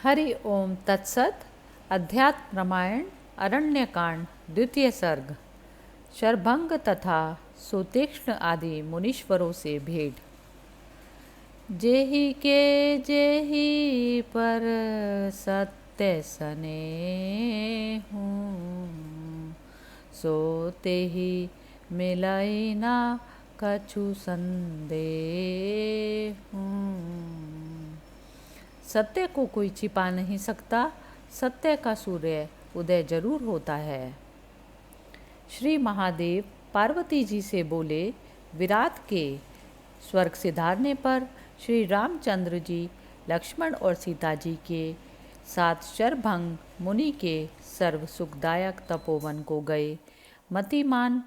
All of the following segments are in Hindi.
हरि ओम तत्सत। अध्यात्म रामायण अरण्यकांड द्वितीय सर्ग। शरभंग तथा सुतीक्ष्ण आदि मुनीश्वरों से भेंट। जेहि के जेहि पर सत्य सने हूँ, सोते ही मिलाई ना कछु संदेह हूँ। सत्य को कोई छिपा नहीं सकता, सत्य का सूर्य उदय जरूर होता है। श्री महादेव पार्वती जी से बोले, विराट के स्वर्ग सिधारने पर श्री रामचंद्र जी लक्ष्मण और सीता जी के साथ शरभंग मुनि के सर्व सुखदायक तपोवन को गए। मतिमान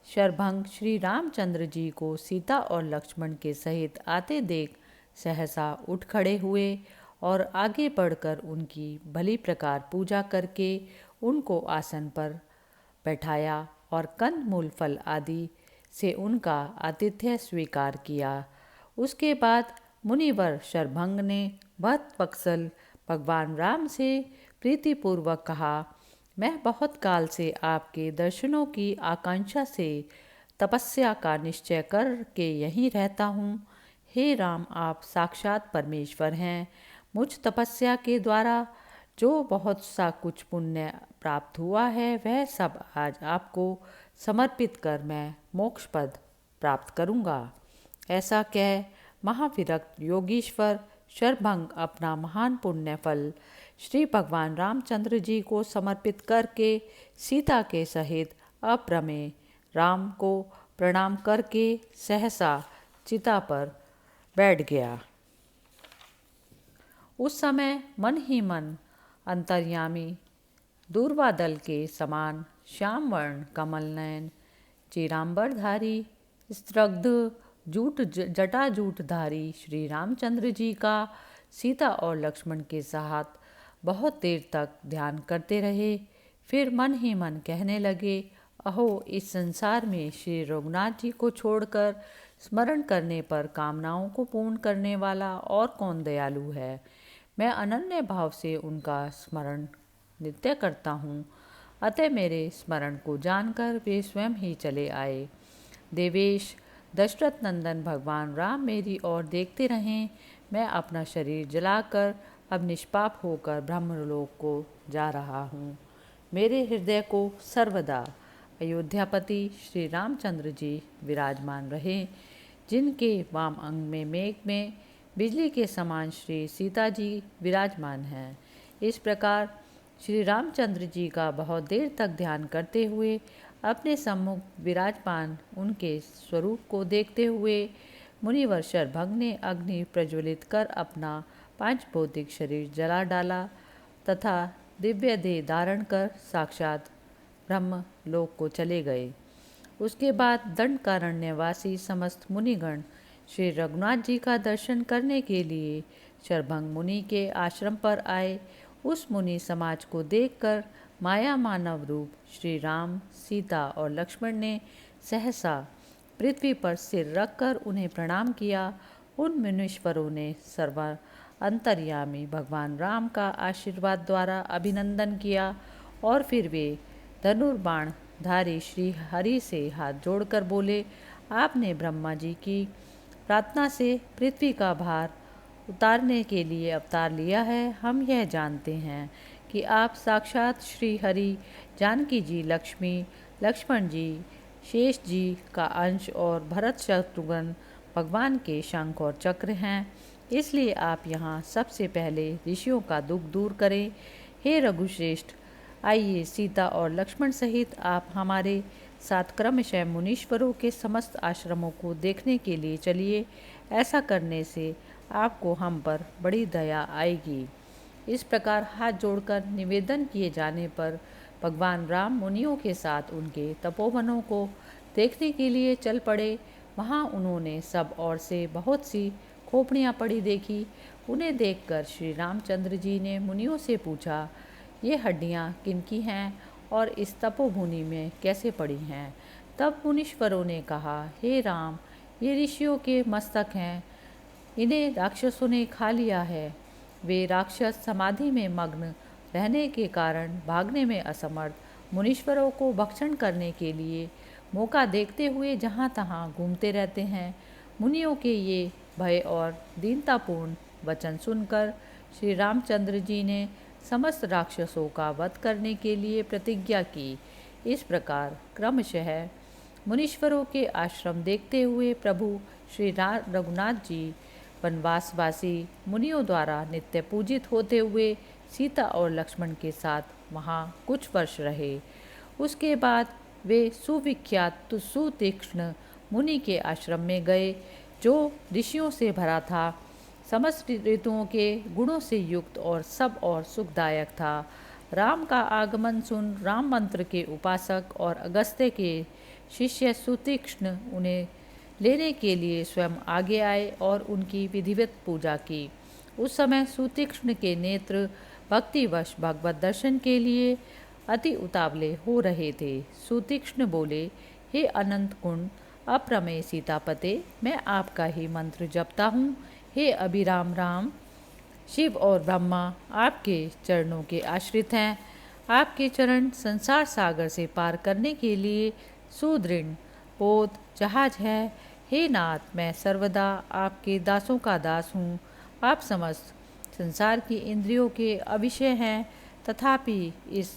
शरभंग श्री रामचंद्र जी को सीता और लक्ष्मण के सहित आते देख सहसा उठ खड़े हुए और आगे बढ़कर उनकी भली प्रकार पूजा करके उनको आसन पर बैठाया और कंद मूल फल आदि से उनका आतिथ्य स्वीकार किया। उसके बाद मुनिवर शरभंग ने भक्त वत्सल भगवान राम से प्रीतिपूर्वक कहा, मैं बहुत काल से आपके दर्शनों की आकांक्षा से तपस्या का निश्चय करके यहीं रहता हूँ। हे राम, आप साक्षात परमेश्वर हैं। मुझ तपस्या के द्वारा जो बहुत सा कुछ पुण्य प्राप्त हुआ है वह सब आज आपको समर्पित कर मैं मोक्ष पद प्राप्त करूँगा। ऐसा कह महाविरक्त योगीश्वर शरभंग अपना महान पुण्य फल श्री भगवान रामचंद्र जी को समर्पित करके सीता के सहित अप्रमेय राम को प्रणाम करके सहसा चिता पर बैठ गया। उस समय मन ही मन अंतर्यामी दूर्वादल के समान श्याम वर्ण कमल नयन चीरांबरधारी स्त्रग्ध जूट जटाजूटधारी श्री रामचंद्र जी का सीता और लक्ष्मण के साथ बहुत देर तक ध्यान करते रहे। फिर मन ही मन कहने लगे, अहो, इस संसार में श्री रघुनाथ जी को छोड़कर स्मरण करने पर कामनाओं को पूर्ण करने वाला और कौन दयालु है। मैं अनन्य भाव से उनका स्मरण नित्य करता हूँ, अतः मेरे स्मरण को जानकर वे स्वयं ही चले आए। देवेश दशरथ नंदन भगवान राम मेरी ओर देखते रहें। मैं अपना शरीर जलाकर अब निष्पाप होकर ब्रह्मलोक को जा रहा हूँ। मेरे हृदय को सर्वदा अयोध्यापति श्री रामचंद्र जी विराजमान रहे, जिनके वाम अंग में मेघ में बिजली के समान श्री सीता जी विराजमान हैं। इस प्रकार श्री रामचंद्र जी का बहुत देर तक ध्यान करते हुए अपने सम्मुख विराजमान उनके स्वरूप को देखते हुए मुनिवर शरभंग ने अग्नि प्रज्वलित कर अपना पांचभौतिक शरीर जला डाला तथा दिव्य देह धारण कर साक्षात ब्रह्म लोक को चले गए। उसके बाद दंडकारण्यवासी समस्त मुनिगण श्री रघुनाथ जी का दर्शन करने के लिए शरभंग मुनि के आश्रम पर आए। उस मुनि समाज को देखकर माया मानव रूप श्री राम, सीता और लक्ष्मण ने सहसा पृथ्वी पर सिर रखकर उन्हें प्रणाम किया। उन मुनीश्वरों ने सर्व अंतर्यामी भगवान राम का आशीर्वाद द्वारा अभिनंदन किया और फिर वे धनुर्बाण धारी श्री हरि से हाथ जोड़कर बोले, आपने ब्रह्मा जी की प्रार्थना से पृथ्वी का भार उतारने के लिए अवतार लिया है। हम यह जानते हैं कि आप साक्षात श्री हरि, जानकी जी, लक्ष्मी, लक्ष्मण जी, शेष जी का अंश और भरत शत्रुघ्न भगवान के शंख और चक्र हैं। इसलिए आप यहाँ सबसे पहले ऋषियों का दुख दूर करें। हे रघुश्रेष्ठ, आइए सीता और लक्ष्मण सहित आप हमारे साथ क्रमशः मुनीश्वरों के समस्त आश्रमों को देखने के लिए चलिए। ऐसा करने से आपको हम पर बड़ी दया आएगी। इस प्रकार हाथ जोड़कर निवेदन किए जाने पर भगवान राम मुनियों के साथ उनके तपोवनों को देखने के लिए चल पड़े। वहाँ उन्होंने सब ओर से बहुत सी खोपड़ियाँ पड़ी देखी। उन्हें देखकर श्री रामचंद्र जी ने मुनियों से पूछा, ये हड्डियाँ किनकी हैं और इस तपोभूमि में कैसे पड़ी हैं। तब मुनीश्वरों ने कहा, हे राम, ये ऋषियों के मस्तक हैं, इन्हें राक्षसों ने खा लिया है। वे राक्षस समाधि में मग्न रहने के कारण भागने में असमर्थ मुनीश्वरों को भक्षण करने के लिए मौका देखते हुए जहाँ तहाँ घूमते रहते हैं। मुनियों के ये भय और दीनतापूर्ण वचन सुनकर श्री रामचंद्र जी ने समस्त राक्षसों का वध करने के लिए प्रतिज्ञा की। इस प्रकार क्रमशः मुनीश्वरों के आश्रम देखते हुए प्रभु श्री रघुनाथ जी वनवासवासी मुनियों द्वारा नित्य पूजित होते हुए सीता और लक्ष्मण के साथ वहाँ कुछ वर्ष रहे। उसके बाद वे सुविख्यात सुतीक्ष्ण मुनि के आश्रम में गए, जो ऋषियों से भरा था, समस्त ऋतुओं के गुणों से युक्त और सब और सुखदायक था। राम का आगमन सुन राम मंत्र के उपासक और अगस्त्य के शिष्य सुतीक्ष्ण उन्हें लेने के लिए स्वयं आगे आए और उनकी विधिवत पूजा की। उस समय सुतीक्ष्ण के नेत्र भक्तिवश भगवत दर्शन के लिए अति उतावले हो रहे थे। सुतीक्ष्ण बोले, हे अनंत गुण अप्रमेय सीतापते, मैं आपका ही मंत्र जपता हूँ। हे अभिराम राम, शिव और ब्रह्मा आपके चरणों के आश्रित हैं। आपके चरण संसार सागर से पार करने के लिए सुदृढ़ पोत जहाज है। हे नाथ, मैं सर्वदा आपके दासों का दास हूँ। आप समस्त संसार की इंद्रियों के अविषय हैं, तथापि इस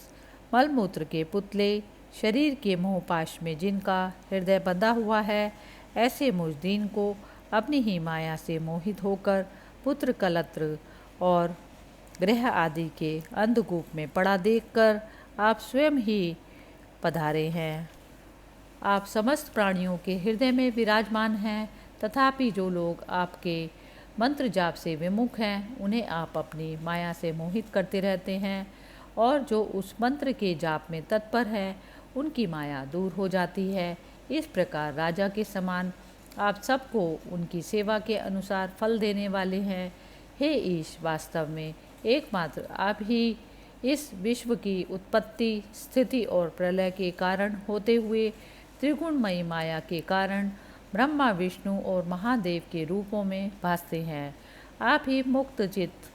मलमूत्र के पुतले शरीर के मोहपाश में जिनका हृदय बंधा हुआ है, ऐसे मुझ दीन को अपनी ही माया से मोहित होकर पुत्र कलत्र और ग्रह आदि के अंधकूप में पड़ा देखकर आप स्वयं ही पधारे हैं। आप समस्त प्राणियों के हृदय में विराजमान हैं, तथापि जो लोग आपके मंत्र जाप से विमुख हैं, उन्हें आप अपनी माया से मोहित करते रहते हैं, और जो उस मंत्र के जाप में तत्पर है, उनकी माया दूर हो जाती है। इस प्रकार राजा के समान आप सबको उनकी सेवा के अनुसार फल देने वाले हैं। हे ईश, वास्तव में एकमात्र आप ही इस विश्व की उत्पत्ति, स्थिति और प्रलय के कारण होते हुए त्रिगुणमयी माया के कारण ब्रह्मा, विष्णु और महादेव के रूपों में भासते हैं। आप ही मुक्त चित्त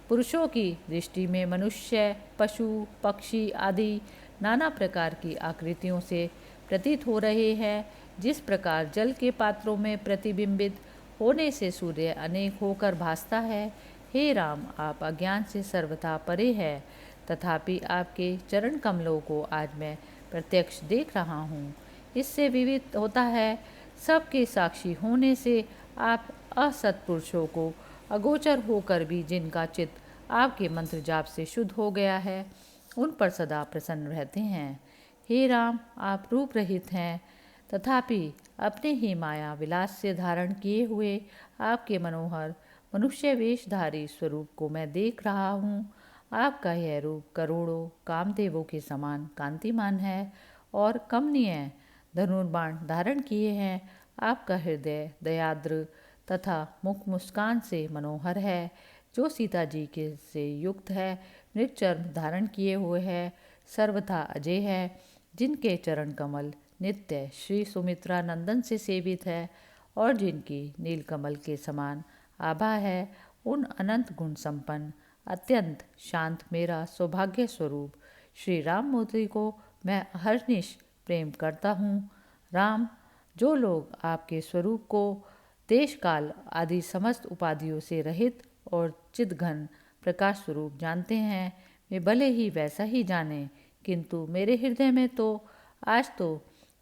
पुरुषों की दृष्टि में मनुष्य, पशु, पक्षी आदि नाना प्रकार की आकृतियों से प्रतीत हो रहे हैं। जिस प्रकार जल के पात्रों में प्रतिबिंबित होने से सूर्य अनेक होकर भासता है, हे राम, आप अज्ञान से सर्वथा परे हैं, तथापि आपके चरण कमलों को आज मैं प्रत्यक्ष देख रहा हूँ। इससे विविध होता है, सबके साक्षी होने से आप असत्पुरुषों को अगोचर होकर भी जिनका चित्त आपके मंत्र जाप से शुद्ध हो गया है, उन पर सदा प्रसन्न रहते हैं। हे राम, आप रूप रहित हैं, तथापि अपने ही माया विलास से धारण किए हुए आपके मनोहर मनुष्य वेशधारी स्वरूप को मैं देख रहा हूँ। आपका यह रूप करोड़ों कामदेवों के समान कांतिमान है और कमनीय धनुर्बाण धारण किए हैं। आपका हृदय दयाद्र तथा मुख मुस्कान से मनोहर है, जो सीता जी के से युक्त है, मृगचर्म धारण किए हुए है, सर्वथा अजय है, जिनके चरण कमल नित्य श्री सुमित्रा नंदन से सेवित है और जिनकी नीलकमल के समान आभा है, उन अनंत गुण संपन्न अत्यंत शांत मेरा सौभाग्य स्वरूप श्री राम मूर्ति को मैं अहर्निश प्रेम करता हूँ। राम, जो लोग आपके स्वरूप को देश काल आदि समस्त उपाधियों से रहित और चिद्घन प्रकाश स्वरूप जानते हैं, वे भले ही वैसा ही जाने, किंतु मेरे हृदय में तो आज तो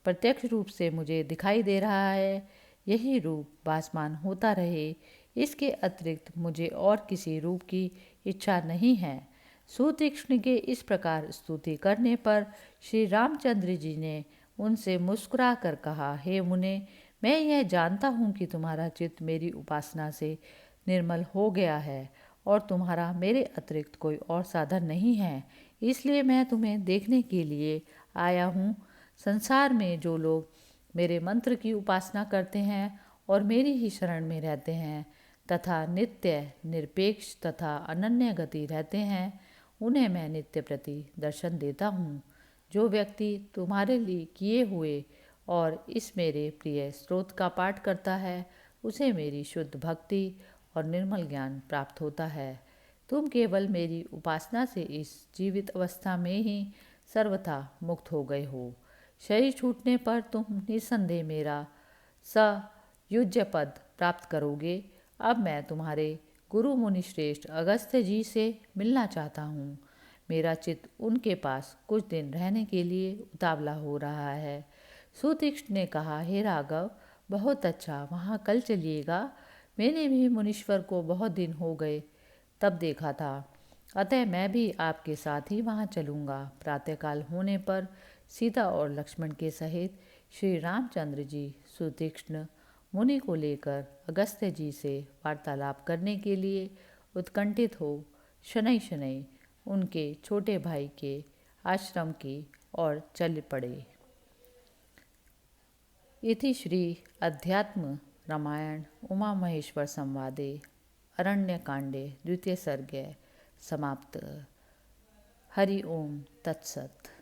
प्रत्यक्ष रूप से मुझे दिखाई दे रहा है। यही रूप भासमान होता रहे, इसके अतिरिक्त मुझे और किसी रूप की इच्छा नहीं है। सुतीक्ष्ण के इस प्रकार स्तुति करने पर श्री रामचंद्र जी ने उनसे मुस्कुरा कर कहा, हे मुने, मैं यह जानता हूँ कि तुम्हारा चित्त मेरी उपासना से निर्मल हो गया है और तुम्हारा मेरे अतिरिक्त कोई और साधन नहीं है, इसलिए मैं तुम्हें देखने के लिए आया हूँ। संसार में जो लोग मेरे मंत्र की उपासना करते हैं और मेरी ही शरण में रहते हैं तथा नित्य निरपेक्ष तथा अनन्य गति रहते हैं, उन्हें मैं नित्य प्रति दर्शन देता हूँ। जो व्यक्ति तुम्हारे लिए किए हुए और इस मेरे प्रिय स्रोत का पाठ करता है, उसे मेरी शुद्ध भक्ति और निर्मल ज्ञान प्राप्त होता है। तुम केवल मेरी उपासना से इस जीवित अवस्था में ही सर्वथा मुक्त हो गए हो। शरीर छूटने पर तुम निस्संदेह मेरा सयुज्य पद प्राप्त करोगे। अब मैं तुम्हारे गुरु मुनि श्रेष्ठ अगस्त्य जी से मिलना चाहता हूँ। मेरा चित्त उनके पास कुछ दिन रहने के लिए उतावला हो रहा है। सुतीक्ष्ण ने कहा, हे राघव, बहुत अच्छा, वहाँ कल चलिएगा। मैंने भी मुनीश्वर को बहुत दिन हो गए तब देखा था, अतः मैं भी आपके साथ ही वहाँ चलूँगा। प्रातःकाल होने पर सीता और लक्ष्मण के सहित श्री रामचंद्र जी सुतीक्ष्ण मुनि को लेकर अगस्त्य जी से वार्तालाप करने के लिए उत्कंठित हो शनै शनै उनके छोटे भाई के आश्रम की ओर चल पड़े। इति श्री अध्यात्म रामायण उमा महेश्वर संवादे अरण्यकांडे द्वितीय सर्गे समाप्त। हरि ओम तत्सत।